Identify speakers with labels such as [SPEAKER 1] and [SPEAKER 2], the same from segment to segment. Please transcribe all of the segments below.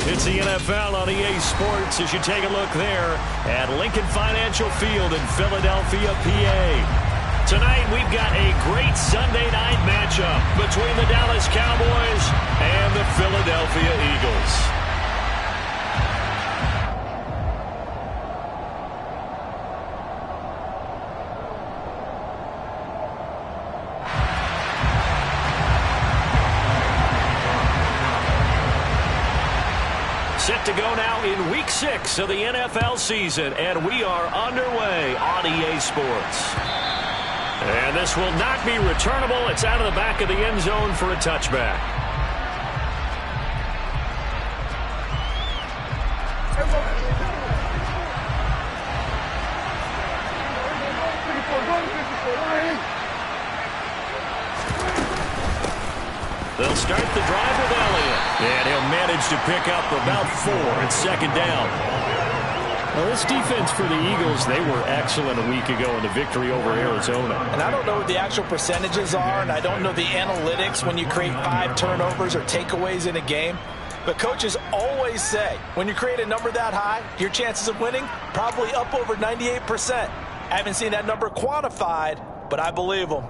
[SPEAKER 1] It's the NFL on EA Sports as you take a look there at Lincoln Financial Field in Philadelphia, PA. Tonight we've got a great Sunday night matchup between the Dallas Cowboys and the Philadelphia Eagles. Set to go now in Week 6 of the NFL season, and we are underway on EA Sports. And this will not be returnable. It's out of the back of the end zone for a touchback. They'll start the drive with Elliott. And he'll manage to pick up about 4 at second down. Well, this defense for the Eagles, they were excellent a week ago in the victory over Arizona.
[SPEAKER 2] And I don't know what the actual percentages are, and I don't know the analytics when you create 5 turnovers or takeaways in a game. But coaches always say, when you create a number that high, your chances of winning probably up over 98%. I haven't seen that number quantified, but I believe them.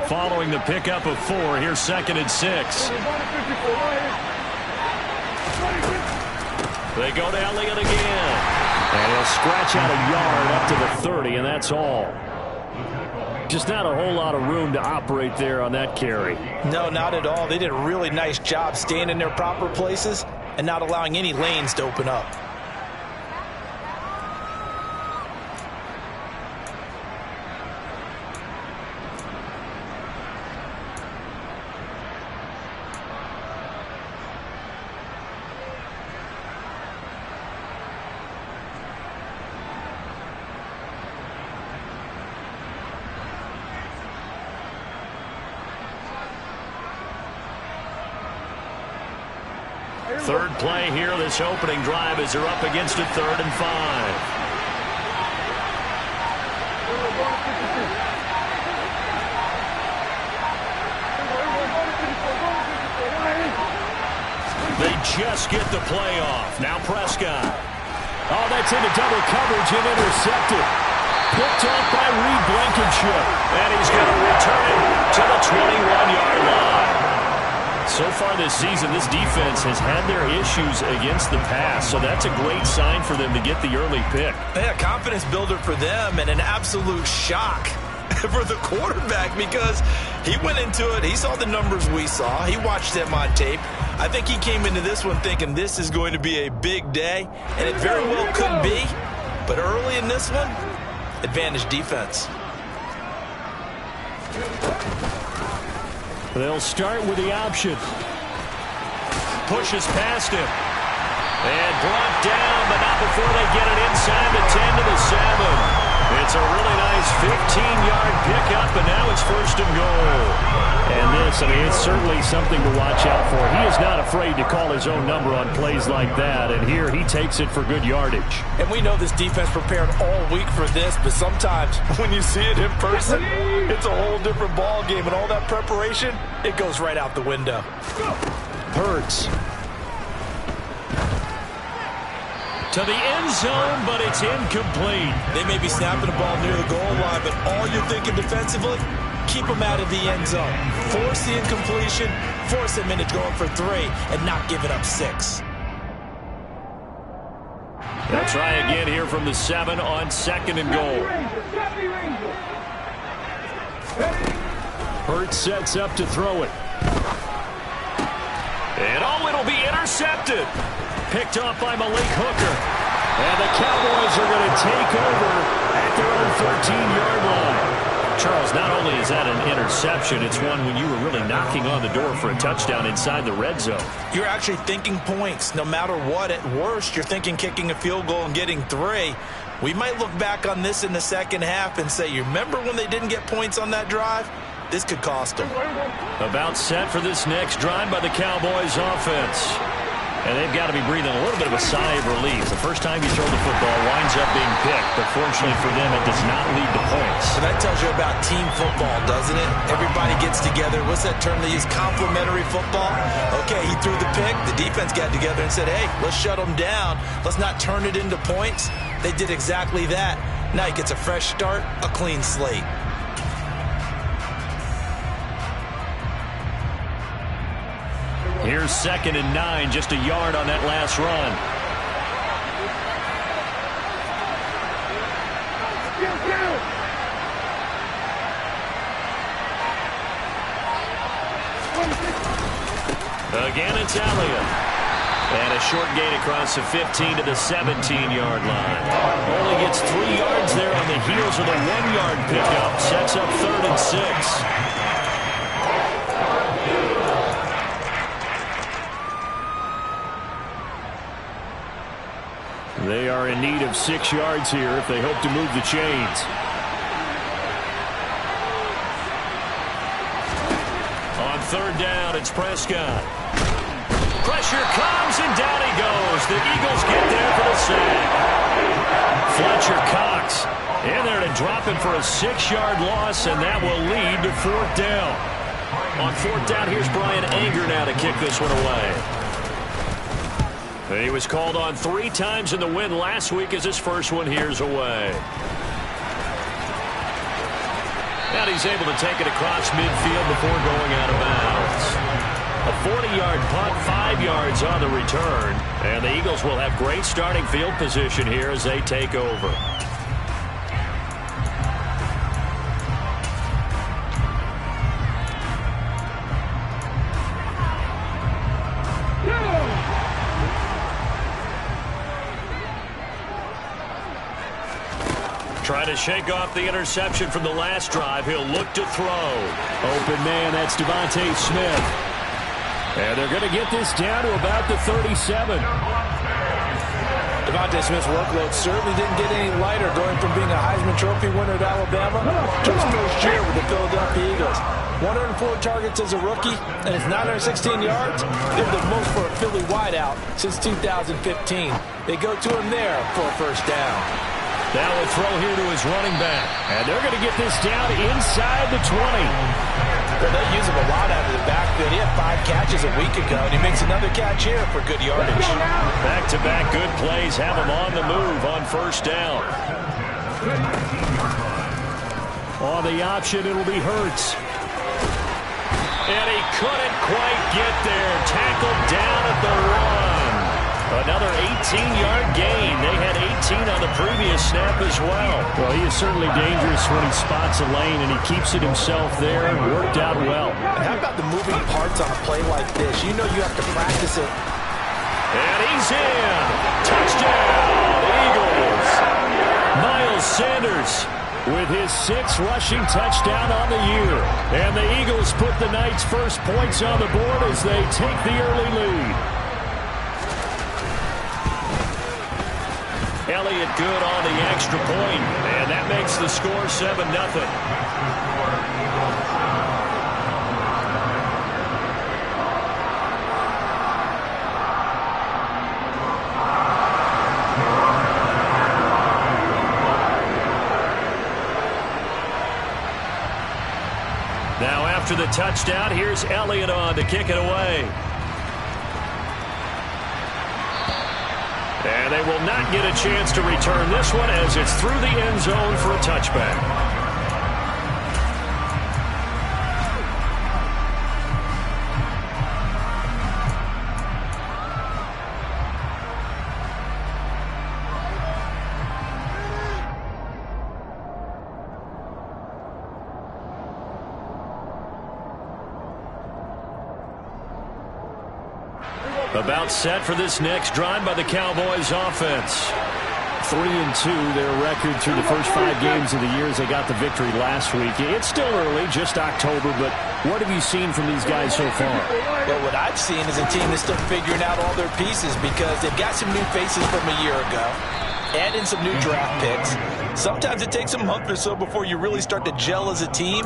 [SPEAKER 1] Following the pickup of 4, here's 2nd and 6. They go to Elliott again. And he'll scratch out a yard up to the 30, and that's all. Just not a whole lot of room to operate there on that carry.
[SPEAKER 2] No, not at all. They did a really nice job staying in their proper places and not allowing any lanes to open up.
[SPEAKER 1] Third play here, this opening drive, as they're up against a 3rd and 5. They just get the play off. Now Prescott. Oh, that's into double coverage and intercepted. Picked off by Reed Blankenship. And he's going to return it to the 21-yard line. So far this season, this defense has had their issues against the pass, so that's a great sign for them to get the early pick.
[SPEAKER 2] Yeah, confidence builder for them and an absolute shock for the quarterback because he went into it. He saw the numbers we saw. He watched them on tape. I think he came into this one thinking this is going to be a big day, and it very well could be. But early in this one, advantage defense.
[SPEAKER 1] They'll start with the option. Pushes past him. And brought down, but not before they get it inside the 10 to the 7. It's a really nice 15-yard pickup, and now it's 1st and goal. And this, I mean, it's certainly something to watch out for. He is not afraid to call his own number on plays like that, and here he takes it for good yardage.
[SPEAKER 2] And we know this defense prepared all week for this, but sometimes when you see it in person, it's a whole different ball game, and all that preparation, it goes right out the window.
[SPEAKER 1] Hurts. To the end zone, but it's incomplete.
[SPEAKER 2] They may be snapping the ball near the goal line, but all you're thinking defensively, keep them out of the end zone. Force the incompletion, force them into going for 3, and not give it up 6.
[SPEAKER 1] They'll try again here from the 7 on 2nd and goal. Hurts sets up to throw it. And oh, it'll be intercepted. Picked off by Malik Hooker. And the Cowboys are going to take over at their own 13-yard line. Charles, not only is that an interception, it's one when you were really knocking on the door for a touchdown inside the red zone.
[SPEAKER 2] You're actually thinking points. No matter what, at worst, you're thinking kicking a field goal and getting 3. We might look back on this in the second half and say, you remember when they didn't get points on that drive? this could cost them.
[SPEAKER 1] About set for this next drive by the Cowboys offense. And they've got to be breathing a little bit of a sigh of relief. The first time you throw the football winds up being picked, but fortunately for them, it does not lead to points.
[SPEAKER 2] So that tells you about team football, doesn't it? Everybody gets together. What's that term they use? Complementary football? Okay, he threw the pick. The defense got together and said, hey, let's shut them down. Let's not turn it into points. They did exactly that. Now he gets a fresh start, a clean slate.
[SPEAKER 1] Here's 2nd and 9, just a yard on that last run. Again, it's Elliott. And a short gain across the 15 to the 17-yard line. Only gets 3 yards there on the heels of the 1-yard pickup. Sets up 3rd and 6. They are in need of 6 yards here if they hope to move the chains. On 3rd down, it's Prescott. Pressure comes, and down he goes. The Eagles get there for the sack. Fletcher Cox in there to drop him for a 6-yard loss, and that will lead to 4th down. On 4th down, here's Brian Anger now to kick this one away. He was called on 3 times in the win last week as his first one here's away. And he's able to take it across midfield before going out of bounds. A 40-yard punt, 5 yards on the return. And the Eagles will have great starting field position here as they take over. Trying to shake off the interception from the last drive. He'll look to throw. Open man, that's Devontae Smith. And they're going to get this down to about the 37.
[SPEAKER 3] Devontae Smith's workload certainly didn't get any lighter going from being a Heisman Trophy winner at Alabama to his first year with the Philadelphia Eagles. 104 targets as a rookie, and it's 916 yards. They're the most for a Philly wideout since 2015. They go to him there for a first down.
[SPEAKER 1] Now a throw here to his running back. And they're going to get this down inside the 20.
[SPEAKER 3] Well, they use him a lot out of the backfield. He had 5 catches a week ago, and he makes another catch here for good yardage.
[SPEAKER 1] Back-to-back good plays have him on the move on first down. On the option, it'll be Hurts. And he couldn't quite get there. Tackled down at the 1. Another 18-yard gain. They had 18 on the previous snap as well. Well, he is certainly dangerous when he spots a lane, and he keeps it himself there. Worked out well.
[SPEAKER 3] And how about the moving parts on a play like this? You know you have to practice it.
[SPEAKER 1] And he's in. Touchdown, Eagles. Miles Sanders with his 6th rushing touchdown on the year. And the Eagles put the night's first points on the board as they take the early lead. Elliott good on the extra point, and that makes the score 7-0. Now after the touchdown, here's Elliott on to kick it away. And they will not get a chance to return this one as it's through the end zone for a touchback. About set for this next drive by the Cowboys offense. 3-2, their record through the first 5 games of the year as they got the victory last week. It's still early, just October, but what have you seen from these guys so far?
[SPEAKER 3] Well, what I've seen is a team that's still figuring out all their pieces because they've got some new faces from a year ago.
[SPEAKER 2] add in some new draft picks. Sometimes it takes a month or so before you really start to gel as a team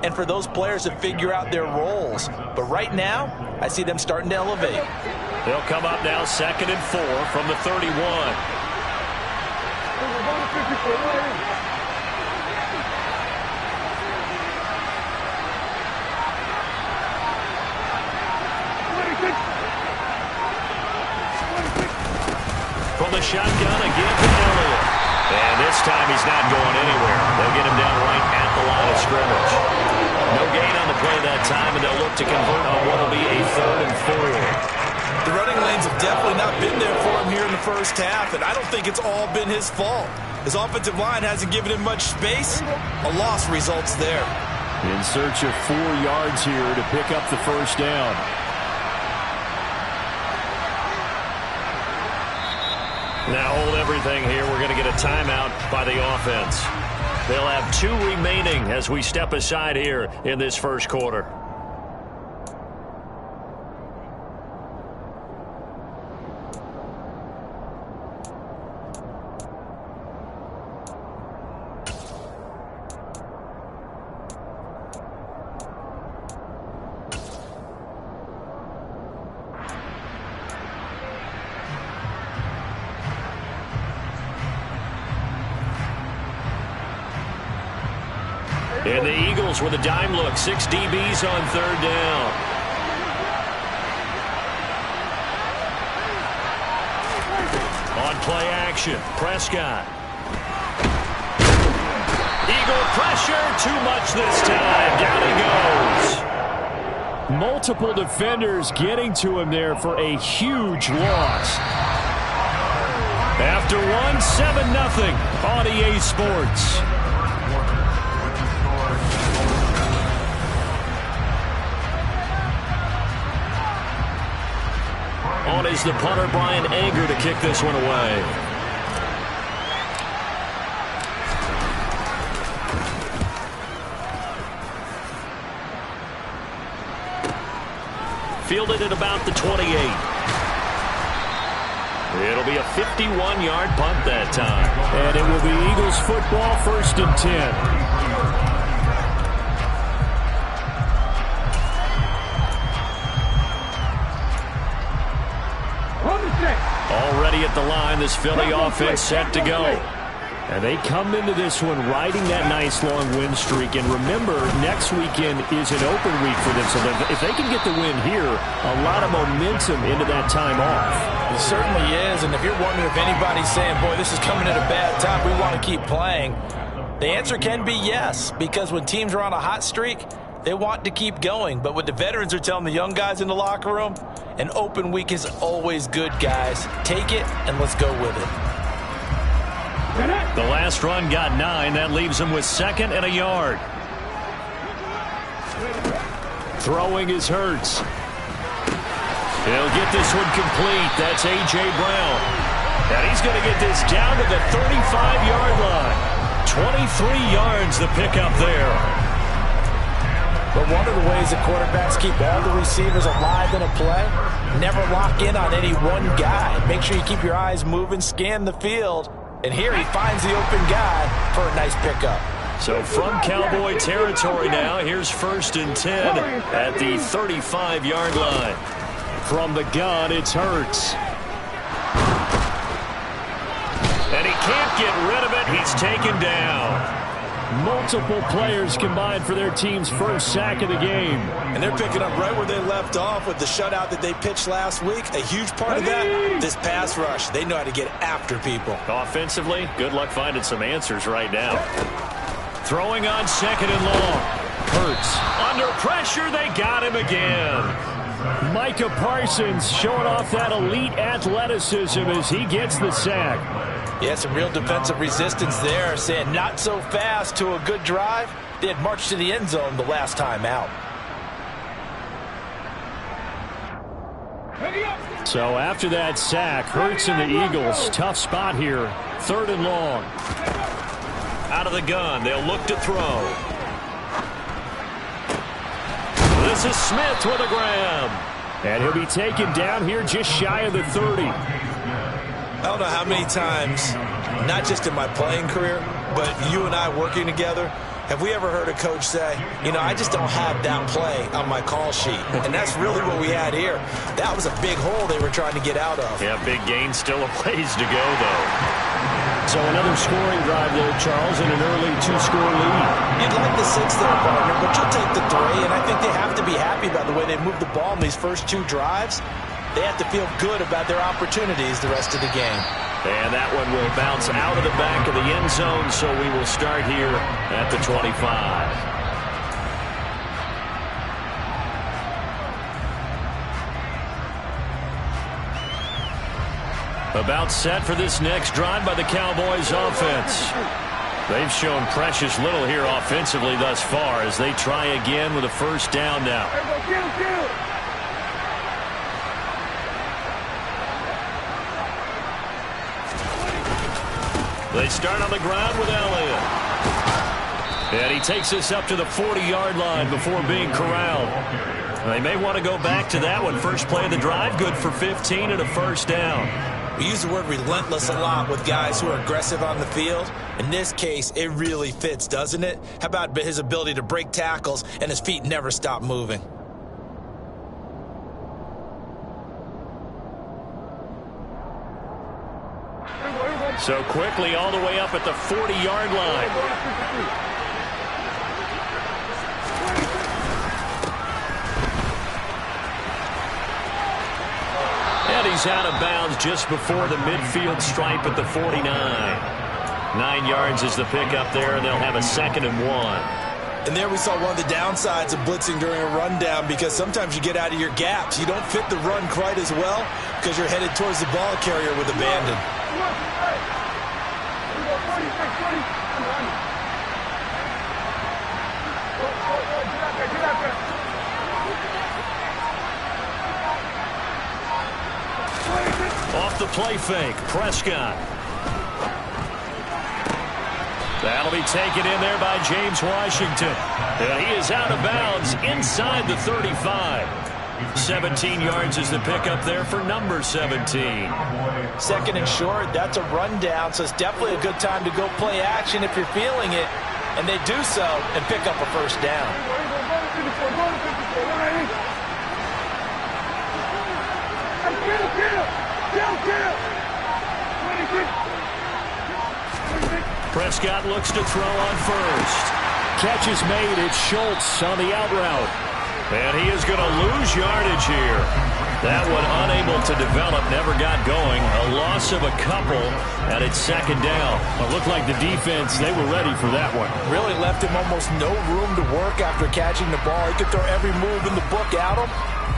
[SPEAKER 2] and for those players to figure out their roles. But right now, I see them starting to elevate.
[SPEAKER 1] They'll come up now 2nd and 4 from the 31. From the shotgun again to Elliott. And this time he's not going anywhere. They'll get him down right at the line of scrimmage. No gain on the play that time, and they'll look to convert on what will be a 3rd and 4.
[SPEAKER 2] The running lanes have definitely not been there for him here in the first half, and I don't think it's all been his fault. His offensive line hasn't given him much space. A loss results there.
[SPEAKER 1] In search of 4 yards here to pick up the first down. Now hold everything here. We're going to get a timeout by the offense. They'll have 2 remaining as we step aside here in this first quarter. And the Eagles with a dime look. 6 DBs on 3rd down. On play action, Prescott. Eagle pressure, too much this time. Down he goes. Multiple defenders getting to him there for a huge loss. After one, 7-0 on EA Sports. On is the punter, Brian Anger, to kick this one away. Fielded at about the 28. It'll be a 51-yard punt that time. And it will be Eagles football, 1st and 10. Already at the line, this Philly offense set to go. And they come into this one riding that nice long win streak. And remember, next weekend is an open week for them. So if they can get the win here, a lot of momentum into that time off.
[SPEAKER 3] It certainly is. And if you're wondering if anybody's saying, boy, this is coming at a bad time, we want to keep playing, the answer can be yes. Because when teams are on a hot streak, they want to keep going. But what the veterans are telling the young guys in the locker room, an open week is always good, guys. Take it, and let's go with it.
[SPEAKER 1] The last run got 9. That leaves him with 2nd and a yard. Throwing is Hurts. He'll get this one complete. That's A.J. Brown. And he's going to get this down to the 35-yard line. 23 yards the pickup there.
[SPEAKER 3] But one of the ways that quarterbacks keep all the receivers alive in a play, never lock in on any one guy. Make sure you keep your eyes moving, scan the field. And here he finds the open guy for a nice pickup.
[SPEAKER 1] So from Cowboy territory now, here's 1st and 10 at the 35-yard line. From the gun, it's Hurts. And he can't get rid of it. He's taken down. Multiple players combined for their team's first sack of the game.
[SPEAKER 2] And they're picking up right where they left off with the shutout that they pitched last week. A huge part of that, this pass rush. They know how to get after people.
[SPEAKER 1] Offensively, good luck finding some answers right now. Throwing on 2nd and long. Hurts. Under pressure, they got him again. Micah Parsons showing off that elite athleticism as he gets the sack.
[SPEAKER 3] Yeah, some real defensive resistance there, saying not so fast to a good drive. They had marched to the end zone the last time out.
[SPEAKER 1] So after that sack, Hurts and the Eagles, tough spot here. 3rd and long. Out of the gun, they'll look to throw. This is Smith with a grab. And he'll be taken down here just shy of the 30.
[SPEAKER 2] I don't know how many times, not just in my playing career, but you and I working together, have we ever heard a coach say, you know, I just don't have that play on my call sheet? And that's really what we had here. That was a big hole they were trying to get out of.
[SPEAKER 1] Yeah, big gain, still a ways to go, though.
[SPEAKER 4] So another scoring drive there, Charles, and an early 2-score lead.
[SPEAKER 2] You'd like the 6 there, partner, but you'll take the 3, and I think they have to be happy about the way they moved the ball in these first 2 drives. They have to feel good about their opportunities the rest of the game.
[SPEAKER 1] And that one will bounce out of the back of the end zone, so we will start here at the 25. About set for this next drive by the Cowboys offense. They've shown precious little here offensively thus far as they try again with a first down now. They start on the ground with Elliott. And he takes us up to the 40-yard line before being corralled. They may want to go back to that one. First play of the drive, good for 15 and a first down.
[SPEAKER 2] We use the word relentless a lot with guys who are aggressive on the field. In this case, it really fits, doesn't it? How about his ability to break tackles and his feet never stop moving?
[SPEAKER 1] So quickly all the way up at the 40-yard line. And he's out of bounds just before the midfield stripe at the 49. 9 yards is the pickup there, and they'll have a 2nd and 1.
[SPEAKER 2] And there we saw one of the downsides of blitzing during a rundown, because sometimes you get out of your gaps. You don't fit the run quite as well because you're headed towards the ball carrier with abandon.
[SPEAKER 1] Off the play fake, Prescott. That'll be taken in there by James Washington. And he is out of bounds inside the 35. 17 yards is the pickup there for number 17.
[SPEAKER 2] 2nd and short, that's a rundown, so it's definitely a good time to go play action if you're feeling it. And they do so and pick up a first down.
[SPEAKER 1] Prescott looks to throw on first.
[SPEAKER 4] Catch is made. It's Schultz on the out route.
[SPEAKER 1] And he is going to lose yardage here. That one unable to develop, never got going. A loss of a couple, and it's 2nd down.
[SPEAKER 4] It looked like the defense, they were ready for that one.
[SPEAKER 2] Really left him almost no room to work after catching the ball. He could throw every move in the book at him.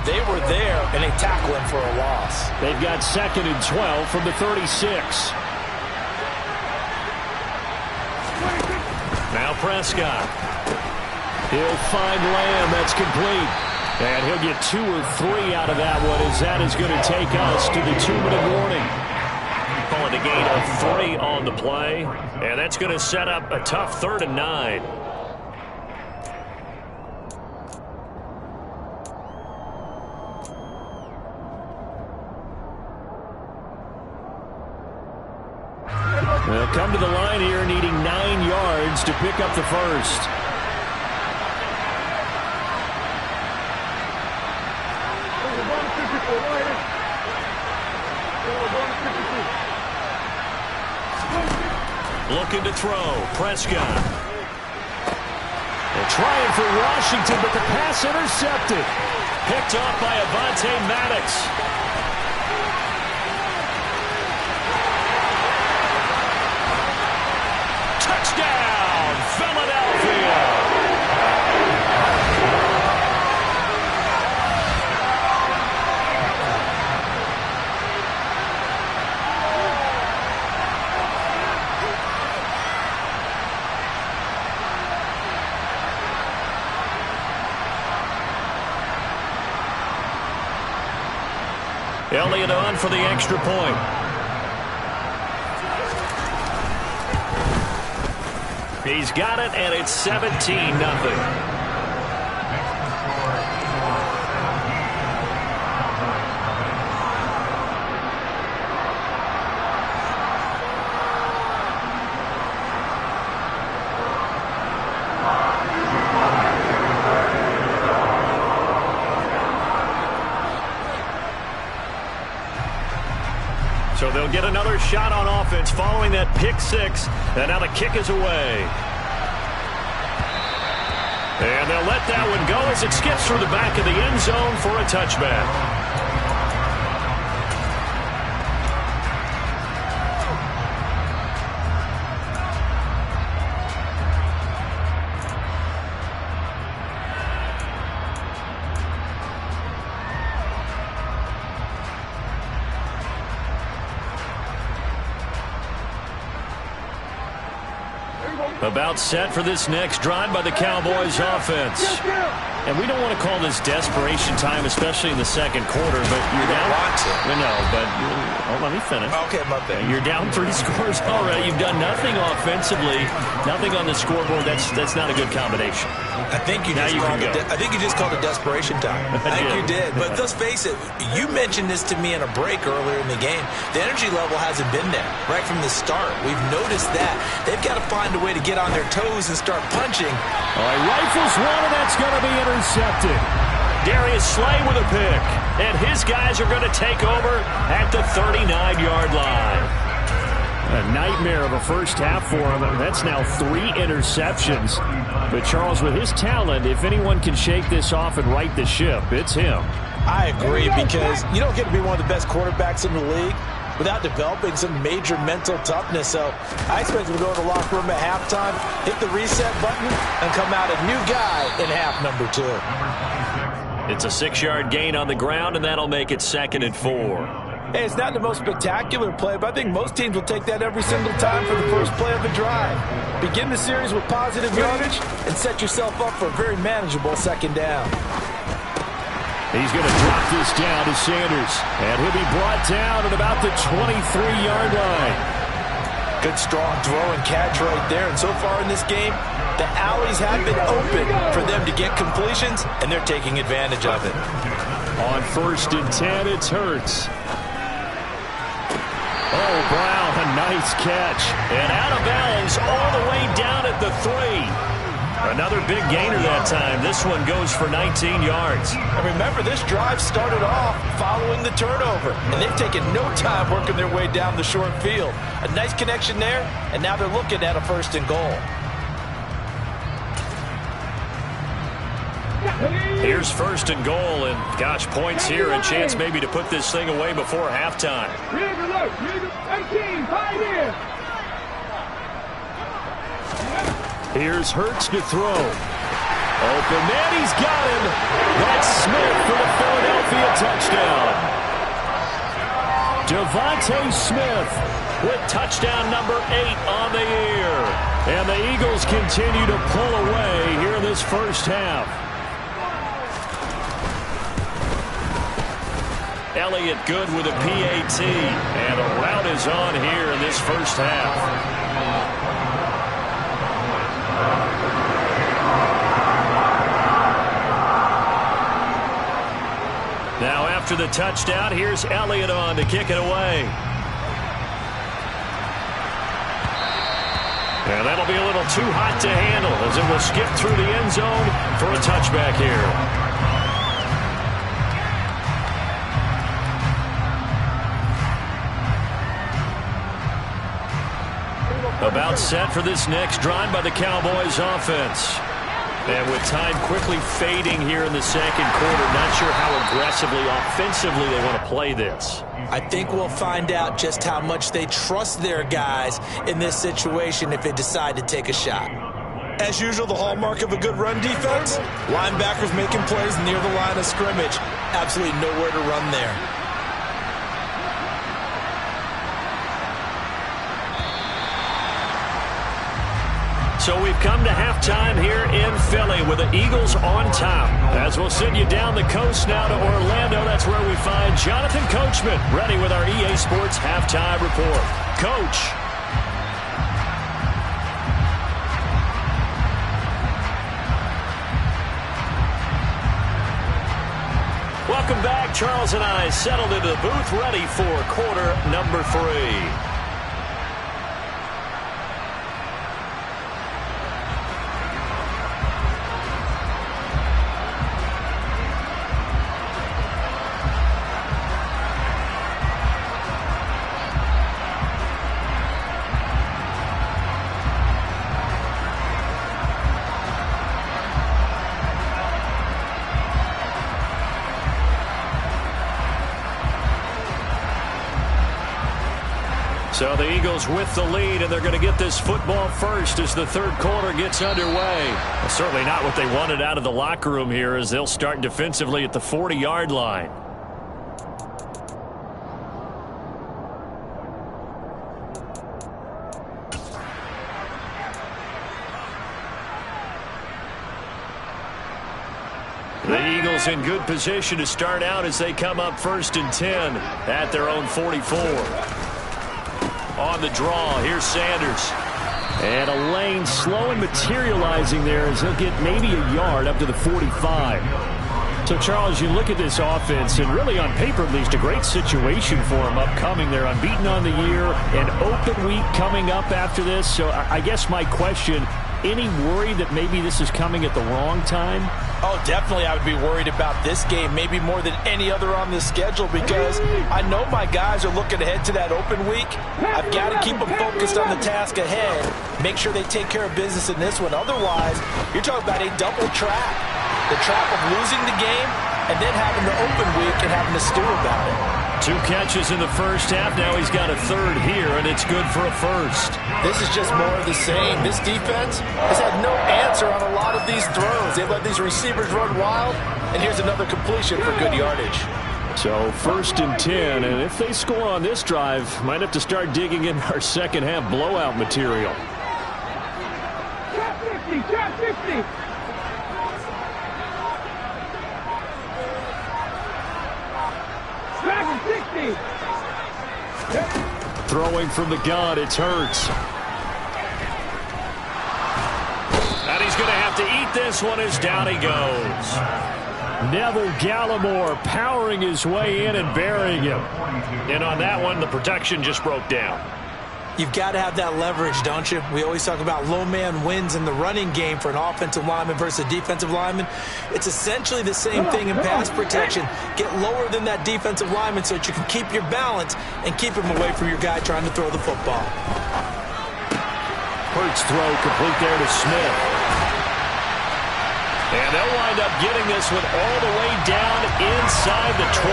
[SPEAKER 2] They were there, and they tackle him for a loss.
[SPEAKER 4] They've got 2nd and 12 from the 36.
[SPEAKER 1] Now Prescott.
[SPEAKER 4] He'll find Lamb. That's complete. And he'll get 2 or 3 out of that one, as that is going to take us to the 2-minute warning.
[SPEAKER 1] Calling a gain of 3 on the play. And that's going to set up a tough 3rd and 9.
[SPEAKER 4] They'll come to the line here needing 9 yards to pick up the first.
[SPEAKER 1] Looking to throw. Prescott. They're trying for Washington, but the pass intercepted. Picked off by Avonte Maddox. Touchdown, Philadelphia. Elliott on for the extra point. He's got it, and it's 17-0. get another shot on offense following that pick six. And now the kick is away. And they'll let that one go as it skips through the back of the end zone for a touchback. About set for this next drive by the Cowboys offense. And we don't want to call this desperation time, especially in the second quarter, but you're down. No, but let me finish.
[SPEAKER 2] Okay, my bad.
[SPEAKER 1] You're down 3 scores already. You've done nothing offensively, nothing on the scoreboard. That's not a good combination.
[SPEAKER 2] I think you just called it desperation time. I think you did. But let's face it, you mentioned this to me in a break earlier in the game. The energy level hasn't been there right from the start. We've noticed that. They've got to find a way to get on their toes and start punching.
[SPEAKER 1] All right, rifles one, and that's going to be intercepted. Darius Slay with a pick. And his guys are going to take over at the 39-yard line. A nightmare of a first half for him. That's now 3 interceptions. But Charles, with his talent, if anyone can shake this off and right the ship, it's him.
[SPEAKER 3] I agree, because you don't get to be one of the best quarterbacks in the league without developing some major mental toughness. So I expect him to go to the locker room at halftime, hit the reset button, and come out a new guy in half number 2.
[SPEAKER 1] It's a 6-yard gain on the ground, and that'll make it 2nd and 4.
[SPEAKER 3] Hey, it's not the most spectacular play, but I think most teams will take that every single time for the first play of the drive. Begin the series with positive yardage and set yourself up for a very manageable second down.
[SPEAKER 1] He's going to drop this down to Sanders, and he'll be brought down at about the 23-yard line.
[SPEAKER 3] Good strong throw and catch right there, and so far in this game, the alleys have been open for them to get completions, and they're taking advantage of it.
[SPEAKER 1] On 1st and 10, it's Hurts. Oh, Brown, a nice catch. And out of bounds all the way down at the 3. Another big gainer that time. This one goes for 19 yards.
[SPEAKER 3] And remember, this drive started off following the turnover, and they've taken no time working their way down the short field. A nice connection there, and now they're looking at a 1st and goal.
[SPEAKER 1] Here's 1st and goal, and gosh, points here, a chance maybe to put this thing away before halftime. Here's Hurts to throw. Open man, he's got him. That's Smith for the Philadelphia touchdown. Devontae Smith with touchdown number 8 on the year. And the Eagles continue to pull away here in this first half. Elliott good with a PAT, and a rout is on here in this first half. Now after the touchdown, here's Elliott on to kick it away. And that'll be a little too hot to handle as it will skip through the end zone for a touchback here. About set for this next drive by the Cowboys offense. And with time quickly fading here in the second quarter, not sure how aggressively, offensively they want to play this.
[SPEAKER 2] I think we'll find out just how much they trust their guys in this situation if they decide to take a shot. As usual, the hallmark of a good run defense, linebackers making plays near the line of scrimmage. Absolutely nowhere to run there.
[SPEAKER 1] So we've come to halftime here in Philly with the Eagles on top. As we'll send you down the coast now to Orlando, that's where we find Jonathan Coachman ready with our EA Sports halftime report. Coach. Welcome back. Charles and I settled into the booth ready for quarter number 3.
[SPEAKER 4] So the Eagles with the lead, and they're going to get this football first as the third quarter gets underway. Well, certainly not what they wanted out of the locker room here, as they'll start defensively at the 40-yard line. The Eagles in good position to start out as they come up 1st and 10 at their own 44. On the draw, here's Sanders. And a lane slow and materializing there as he'll get maybe a yard up to the 45. So, Charles, you look at this offense, and really on paper at least, a great situation for them upcoming. They're unbeaten on the year, an open week coming up after this. So I guess my question, any worry that maybe this is coming at the wrong time?
[SPEAKER 3] Oh, definitely I would be worried about this game, maybe more than any other on the schedule, because I know my guys are looking ahead to that open week. I've got to keep them focused on the task ahead, make sure they take care of business in this one. Otherwise, you're talking about a double trap. The trap of losing the game and then having the open week and having to stew about it.
[SPEAKER 4] 2 catches in the first half. Now he's got a third here, and it's good for a first.
[SPEAKER 3] This is just more of the same. This defense has had no answer on a lot of these throws. They've let these receivers run wild, and here's another completion for good yardage.
[SPEAKER 4] So 1st and 10, and if they score on this drive, might have to start digging in our second half blowout material.
[SPEAKER 5] Trap 50, trap 50.
[SPEAKER 4] Throwing from the gun, it's Hurts. And he's going to have to eat this one as down he goes. Neville Gallimore powering his way in and burying him. And on that one, the protection just broke down.
[SPEAKER 3] You've got to have that leverage, don't you? We always talk about low man wins in the running game for an offensive lineman versus a defensive lineman. It's essentially the same thing in pass protection. Get lower than that defensive lineman so that you can keep your balance and keep him away from your guy trying to throw the football.
[SPEAKER 4] Hurts throw complete there to Smith. And they'll wind up getting this one all the way down inside the 20.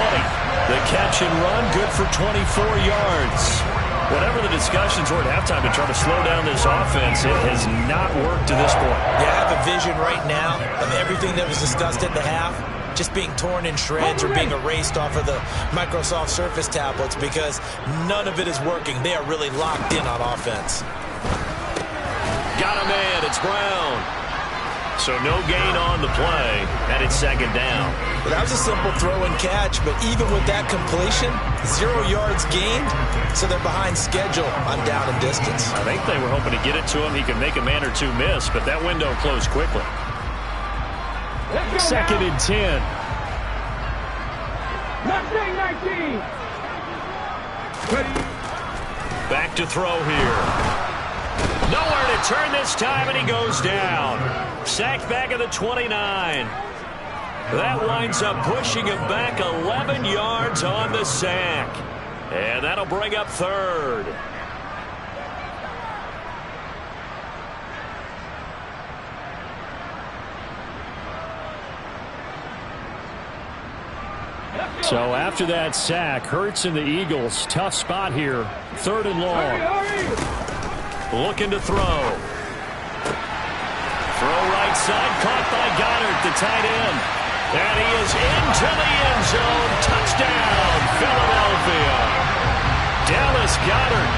[SPEAKER 4] The catch and run, good for 24 yards. Whatever the discussions were at halftime to try to slow down this offense, it has not worked to this point.
[SPEAKER 3] Yeah, I have a vision right now of everything that was discussed at the half just being torn in shreds or being erased off of the Microsoft Surface tablets because none of it is working. They are really locked in on offense.
[SPEAKER 4] Got a man. It's Brown. So no gain on the play, and it's 2nd down.
[SPEAKER 3] Well, that was a simple throw and catch, but even with that completion, 0 yards gained, so they're behind schedule on down and distance.
[SPEAKER 4] I think they were hoping to get it to him. He could make a man or two miss, but that window closed quickly. 2nd and 10. Back to throw here. Nowhere to turn this time, and he goes down. Sacked back at the 29. That winds up pushing him back 11 yards on the sack. And that'll bring up 3rd. So after that sack, Hurts and the Eagles, tough spot here. 3rd and long. Looking to throw. Throw right side, caught by Goddard, the tight end. And he is into the end zone. Touchdown, Philadelphia. Dallas Goedert,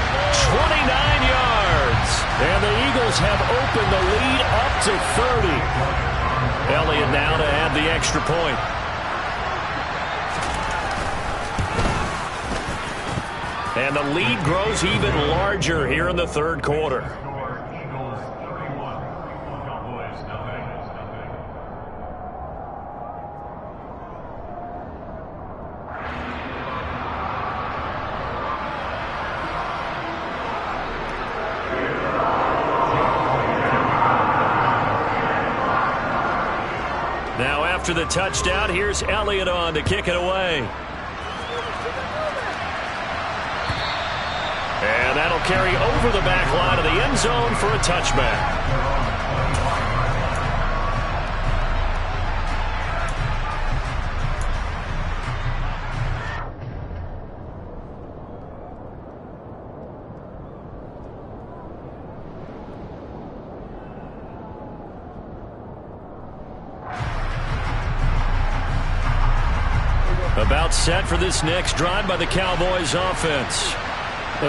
[SPEAKER 4] 29 yards. And the Eagles have opened the lead up to 30. Elliott now to add the extra point. And the lead grows even larger here in the 3rd quarter. Now after the touchdown, here's Elliott on to kick it away. And that'll carry over the back line of the end zone for a touchback. About set for this next drive by the Cowboys offense.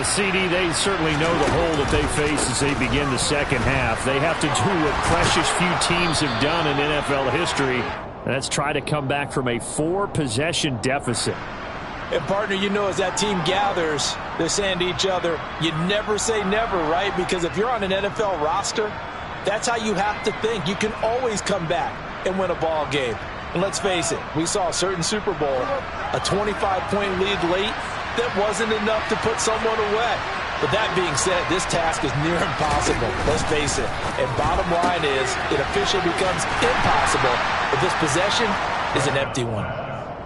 [SPEAKER 1] CD, they certainly know the hole that they face as they begin the second half. They have to do what precious few teams have done in NFL history, and that's try to come back from a 4-possession deficit.
[SPEAKER 3] And, partner, you know, as that team gathers, they're saying to each other, you never say never, right? Because if you're on an NFL roster, that's how you have to think. You can always come back and win a ball game. And let's face it, we saw a certain Super Bowl, a 25-point lead late, that wasn't enough to put someone away. But that being said, this task is near impossible. Let's face it. And bottom line is, it officially becomes impossible if this possession is an empty one.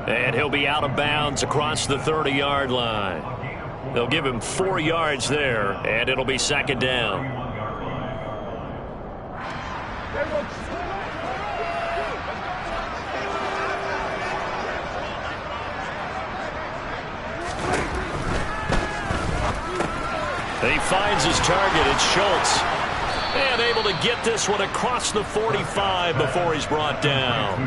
[SPEAKER 4] And he'll be out of bounds across the 30-yard line. They'll give him 4 yards there, and it'll be second down. He finds his target. It's Schultz. And able to get this one across the 45 before he's brought down.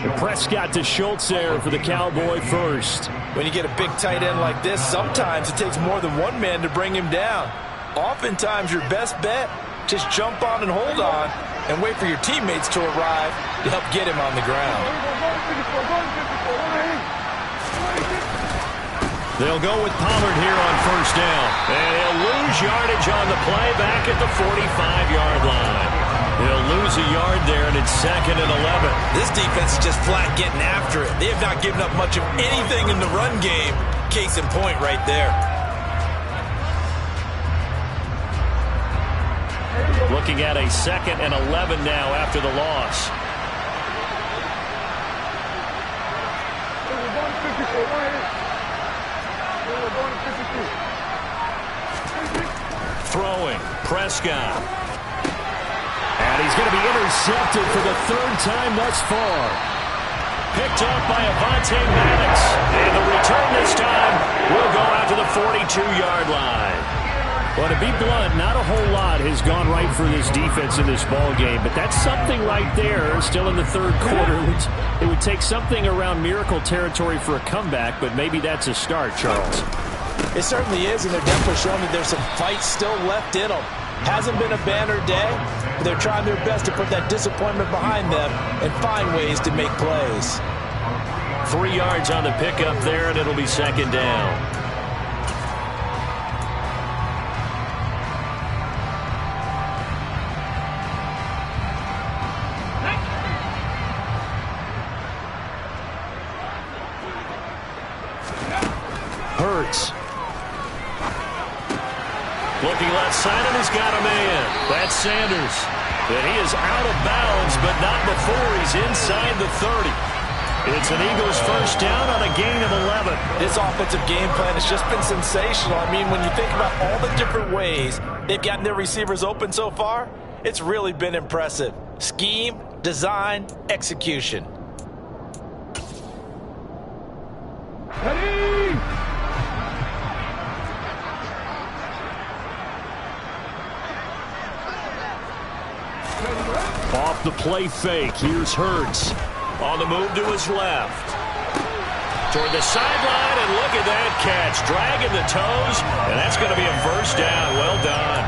[SPEAKER 1] And Prescott to Schultz there for the Cowboy first.
[SPEAKER 3] When you get a big tight end like this, sometimes it takes more than one man to bring him down. Oftentimes, your best bet, just jump on and hold on and wait for your teammates to arrive to help get him on the ground.
[SPEAKER 4] They'll go with Pollard here on first down. And he'll lose yardage on the play back at the 45-yard line. He'll lose a yard there, and it's second and 11.
[SPEAKER 2] This defense is just flat getting after it. They have not given up much of anything in the run game. Case in point right there.
[SPEAKER 4] Looking at a second and 11 now after the loss. Throwing, Prescott.
[SPEAKER 1] And he's going to be intercepted for the 3rd time thus far.
[SPEAKER 4] Picked up by Avonte Maddox. And the return this time will go out to the 42-yard line.
[SPEAKER 1] Well, to be blunt, not a whole lot has gone right for this defense in this ball game, but that's something right there. Still in the 3rd quarter. It would take something around miracle territory for a comeback, but maybe that's a start, Charles.
[SPEAKER 3] It certainly is, and they're definitely showing that there's some fight still left in them. Hasn't been a banner day, but they're trying their best to put that disappointment behind them and find ways to make plays.
[SPEAKER 4] 3 yards on the pickup there, and it'll be second down.
[SPEAKER 1] Hurts.
[SPEAKER 4] Looking left side, and he's got a man. That's Sanders. And he is out of bounds, but not before he's inside the 30. It's an Eagles first down on a gain of 11.
[SPEAKER 3] This offensive game plan has just been sensational. I mean, when you think about all the different ways they've gotten their receivers open so far, it's really been impressive. Scheme, design, execution.
[SPEAKER 5] Ready!
[SPEAKER 1] Off the play fake. Here's Hurts.
[SPEAKER 4] On the move to his left. Toward the sideline, and look at that catch. Dragging the toes, and that's going to be a first down. Well done.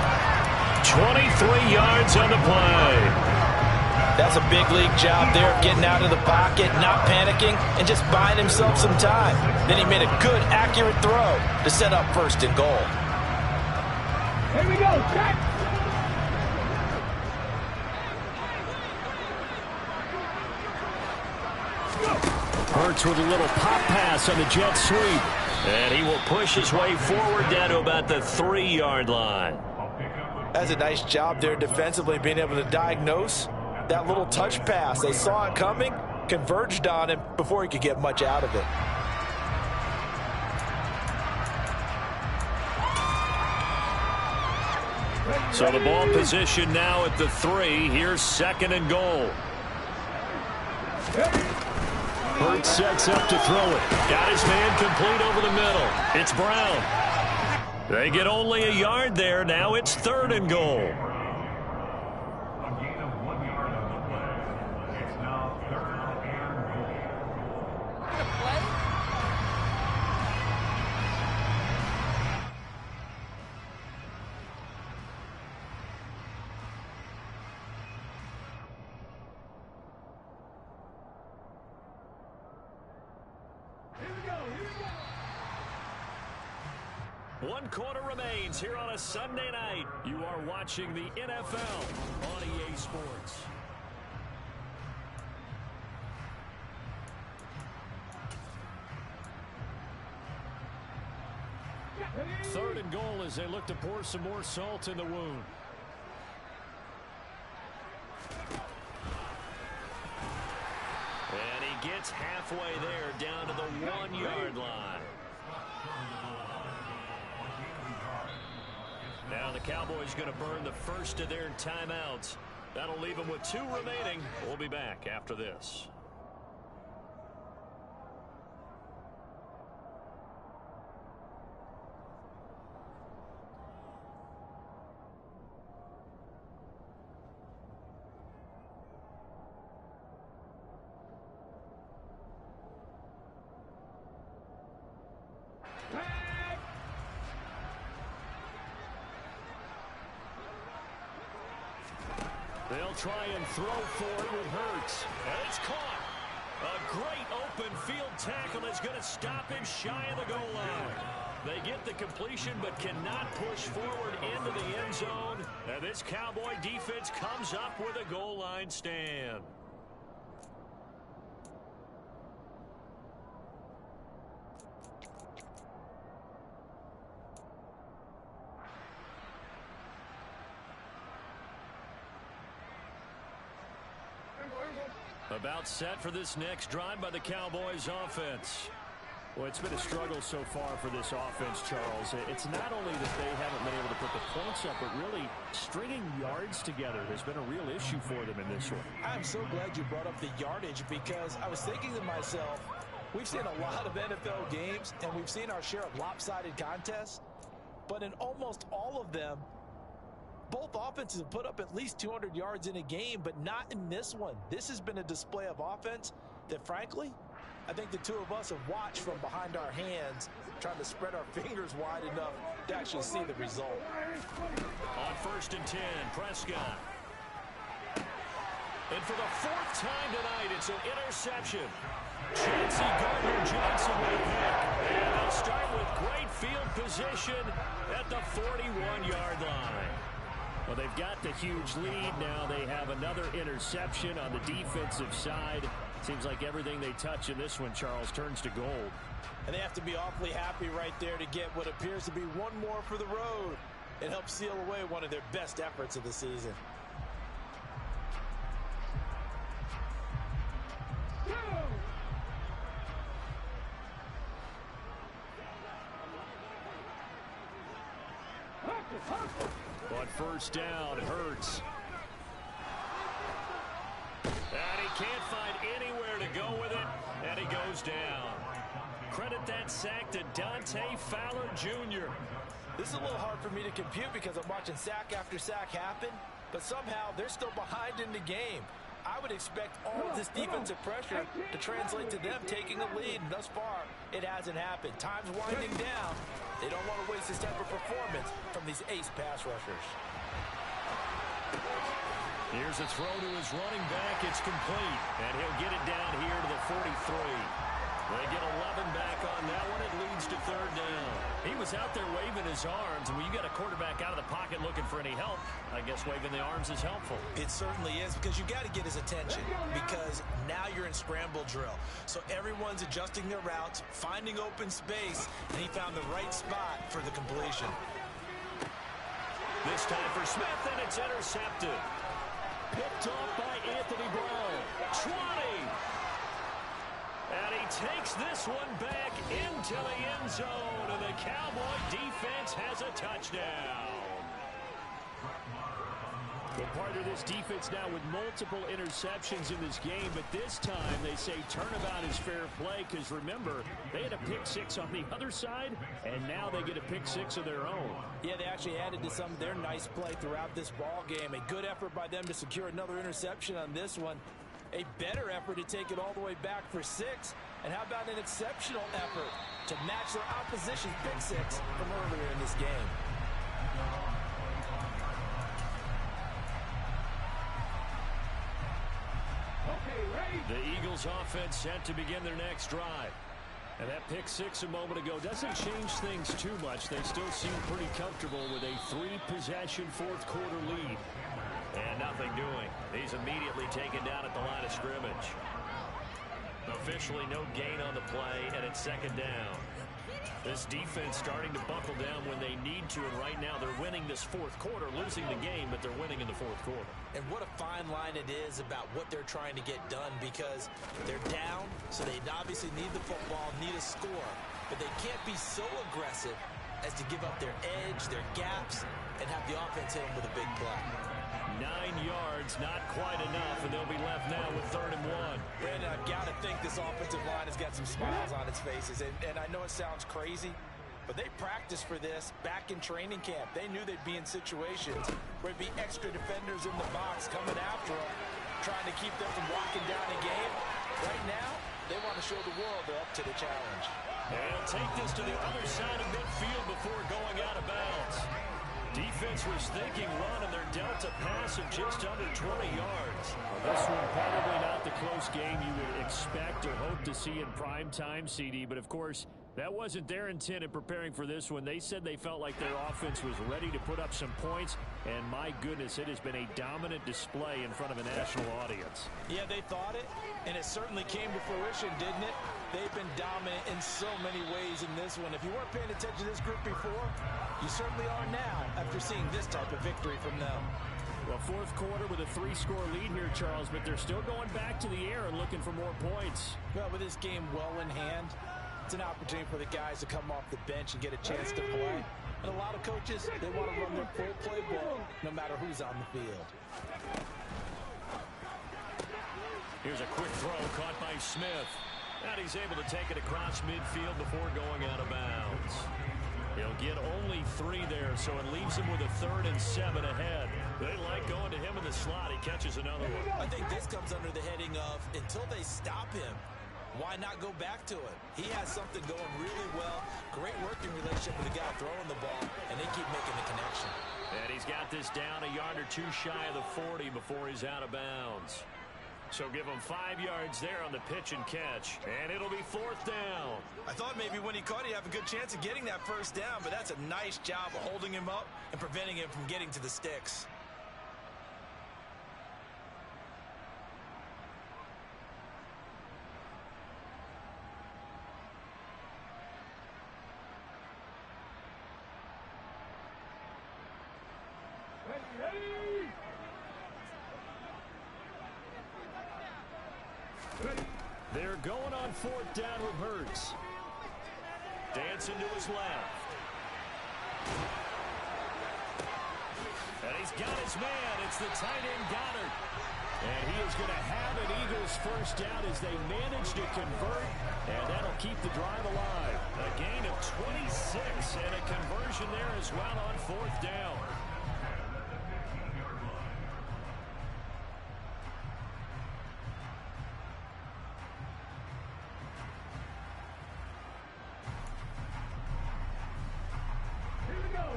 [SPEAKER 4] 23 yards on the play.
[SPEAKER 3] That's a big league job there of getting out of the pocket, not panicking, and just buying himself some time. Then he made a good, accurate throw to set up first and goal.
[SPEAKER 5] Here we go, check!
[SPEAKER 1] Hurts with a little pop pass on the jet sweep.
[SPEAKER 4] And he will push his way forward down to about the 3-yard line.
[SPEAKER 3] That's a nice job there defensively, being able to diagnose that little touch pass. They saw it coming, converged on him before he could get much out of it.
[SPEAKER 4] So the ball position now at the 3. Here's second and goal.
[SPEAKER 1] Hurts sets up to throw it.
[SPEAKER 4] Got his man complete over the middle. It's Brown. They get only a yard there. Now it's third and goal.
[SPEAKER 1] 1 quarter remains here on a Sunday night. You are watching the NFL on EA Sports. Third and goal as they look to pour some more salt in the wound. And he gets halfway there, down to the 1-yard line. Now the Cowboys going to burn the first of their timeouts. That'll leave them with 2 remaining. We'll be back after this. They'll try and throw for it with Hurts. And it's caught. A great open field tackle is going to stop him shy of the goal line. They get the completion but cannot push forward into the end zone. And this Cowboy defense comes up with a goal line stand. About set for this next drive by the Cowboys offense.
[SPEAKER 4] Well, it's been a struggle so far for this offense, Charles. It's not only that they haven't been able to put the points up, but really stringing yards together has been a real issue for them in this one.
[SPEAKER 3] I'm so glad you brought up the yardage, because I was thinking to myself, we've seen a lot of NFL games, and we've seen our share of lopsided contests, but in almost all of them, both offenses have put up at least 200 yards in a game, but not in this one. This has been a display of offense that, frankly, I think the two of us have watched from behind our hands, trying to spread our fingers wide enough to actually see the result.
[SPEAKER 1] On 1st and 10, Prescott. And for the 4th time tonight, it's an interception. Chauncey Gardner-Johnson with a pick. And they'll start with great field position at the 41-yard line.
[SPEAKER 4] Well, they've got the huge lead now. They have another interception on the defensive side. Seems like everything they touch in this one, Charles, turns to gold.
[SPEAKER 3] And they have to be awfully happy right there to get what appears to be one more for the road. It helps seal away one of their best efforts of the season.
[SPEAKER 1] On 1st down, Hurts. And he can't find anywhere to go with it, and he goes down. Credit that sack to Dante Fowler Jr.
[SPEAKER 3] This is a little hard for me to compute because I'm watching sack after sack happen, but somehow they're still behind in the game. I would expect all of this defensive pressure to translate to them taking a lead, and thus far, it hasn't happened. Time's winding down. They don't want to waste this type of performance from these ace pass rushers.
[SPEAKER 1] Here's a throw to his running back. It's complete, and he'll get it down here to the 43. They get 11 back on that one. It leads to 3rd down.
[SPEAKER 4] He was out there waving his arms, and when you got a quarterback out of the pocket looking for any help, I guess waving the arms is helpful.
[SPEAKER 2] It certainly is, because you got to get his attention, because now you're in scramble drill. So everyone's adjusting their routes, finding open space, and he found the right spot for the completion.
[SPEAKER 1] This time for Smith, and it's intercepted. Picked off by Anthony Brown. 20. And he takes this one back into the end zone, and the Cowboy defense has a touchdown.
[SPEAKER 4] Well, part of this defense now with multiple interceptions in this game, but this time they say turnabout is fair play, because remember, they had a pick 6 on the other side, and now they get a pick 6 of their own.
[SPEAKER 3] Yeah, they actually added to some of their nice play throughout this ball game. A good effort by them to secure another interception on this one. A better effort to take it all the way back for 6. And how about an exceptional effort to match their opposition's pick 6 from earlier in this game?
[SPEAKER 1] The Eagles offense set to begin their next drive.
[SPEAKER 4] And that pick six a moment ago doesn't change things too much. They still seem pretty comfortable with a 3-possession fourth-quarter lead. And nothing doing. He's immediately taken down at the line of scrimmage. Officially no gain on the play, and it's second down. This defense starting to buckle down when they need to, and right now they're winning this fourth quarter, losing the game, but they're winning in the fourth quarter.
[SPEAKER 2] And what a fine line it is about what they're trying to get done, because they're down, so they obviously need the football, need a score, but they can't be so aggressive as to give up their edge, their gaps, and have the offense hit them with a big play.
[SPEAKER 4] 9 yards, not quite enough, and they'll be left now with 3rd and 1.
[SPEAKER 2] Brandon, I've got to think this offensive line has got some smiles on its faces, and I know it sounds crazy, but they practiced for this back in training camp. They knew they'd be in situations where there'd be extra defenders in the box coming after them, trying to keep them from walking down a game. Right now, they want to show the world they're up to the challenge.
[SPEAKER 4] They'll take this to the other side of midfield before going out of bounds. Defense was thinking run, and they're dealt a pass of just under 20 yards. Well, this one probably not the close game you would expect or hope to see in prime time, CD, but of course, that wasn't their intent in preparing for this one. They said they felt like their offense was ready to put up some points, and my goodness, it has been a dominant display in front of a national audience.
[SPEAKER 3] Yeah, they thought it, and it certainly came to fruition, didn't it? They've been dominant in so many ways in this one. If you weren't paying attention to this group before, you certainly are now after seeing this type of victory from them.
[SPEAKER 4] Well, fourth quarter with a 3-score lead here, Charles, but they're still going back to the air and looking for more points.
[SPEAKER 3] Well, with this game well in hand, it's an opportunity for the guys to come off the bench and get a chance to play. And a lot of coaches, they want to run their full playbook no matter who's on the field.
[SPEAKER 4] Here's a quick throw caught by Smith. And he's able to take it across midfield before going out of bounds. He'll get only 3 there, so it leaves him with a 3rd and 7 ahead. They like going to him in the slot. He catches another one.
[SPEAKER 2] I think this comes under the heading of, until they stop him, why not go back to it? He has something going really well. Great working relationship with the guy throwing the ball, and they keep making the connection.
[SPEAKER 4] And he's got this down a yard or 2 shy of the 40 before he's out of bounds. So give him 5 yards there on the pitch and catch, and it'll be 4th down.
[SPEAKER 2] I thought maybe when he caught it, he'd have a good chance of getting that first down, but that's a nice job of holding him up and preventing him from getting to the sticks.
[SPEAKER 5] Ready!
[SPEAKER 4] They're going on 4th down with Hurts. Dancing to his left. And he's got his man. It's the tight end Goddard. And he is going to have an Eagles first down as they manage to convert. And that'll keep the drive alive. A gain of 26 and a conversion there as well on 4th down.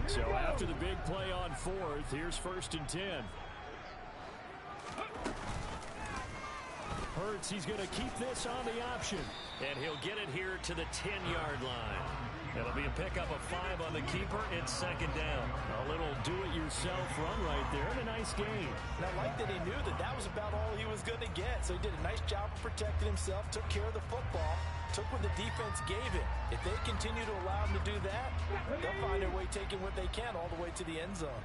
[SPEAKER 4] So after the big play on 4th, here's 1st and 10. Hurts, he's going to keep this on the option. And he'll get it here to the 10-yard line. It'll be a pickup of 5 on the keeper. It's 2nd down. A little do-it-yourself run right there and a nice gain.
[SPEAKER 3] And I like that he knew that that was about all he was going to get. So he did a nice job of protecting himself, took care of the football, took what the defense gave him. If they continue to allow him to do that, they'll find their way taking what they can all the way to the end zone.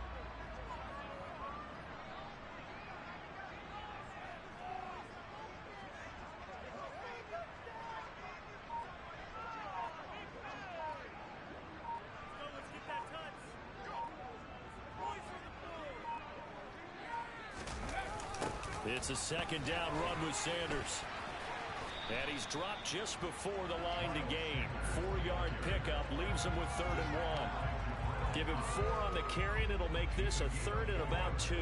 [SPEAKER 4] It's a 2nd down run with Sanders. And he's dropped just before the line to gain. 4-yard pickup leaves him with 3rd and 1. Give him 4 on the carry, and it'll make this a 3rd and about 2.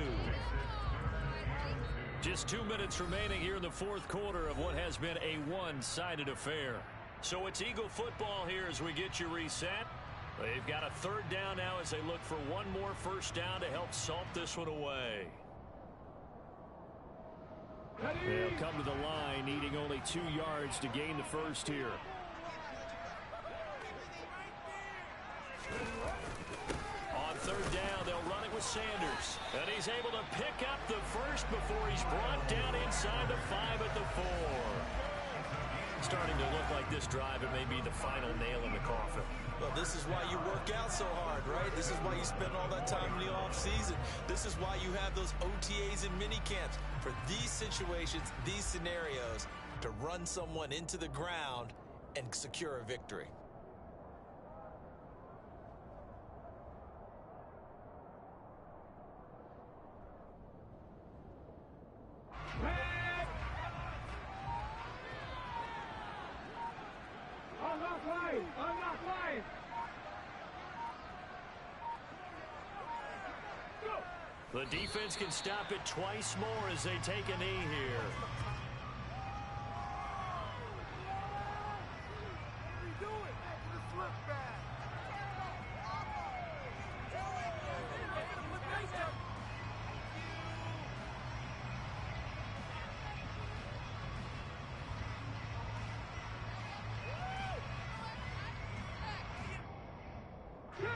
[SPEAKER 4] Just 2 minutes remaining here in the fourth quarter of what has been a one-sided affair. So it's Eagle football here as we get you reset. They've got a 3rd down now as they look for one more first down to help salt this one away. They'll come to the line, needing only 2 yards to gain the first here. moves. And he's able to pick up the first before he's brought down inside the 5 at the 4. Starting to look like this drive, it may be the final nail in the coffin.
[SPEAKER 2] Well, this is why you work out so hard, right? This is why you spend all that time in the offseason. This is why you have those OTAs and mini camps for these situations, these scenarios, to run someone into the ground and secure a victory.
[SPEAKER 5] Unlock line! Go!
[SPEAKER 4] The defense can stop it twice more as they take a knee here.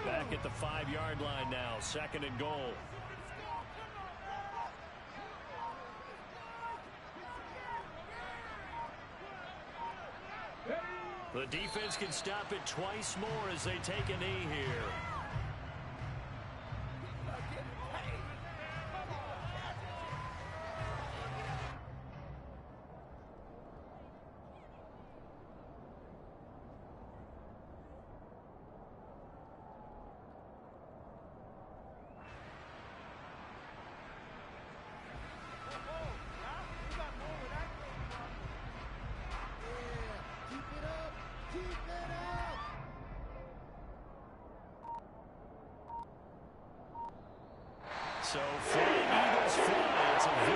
[SPEAKER 4] Back at the 5-yard line now, 2nd and goal. The defense can stop it twice more as they take a knee here. So, Flying Eagles fly. It's a victory.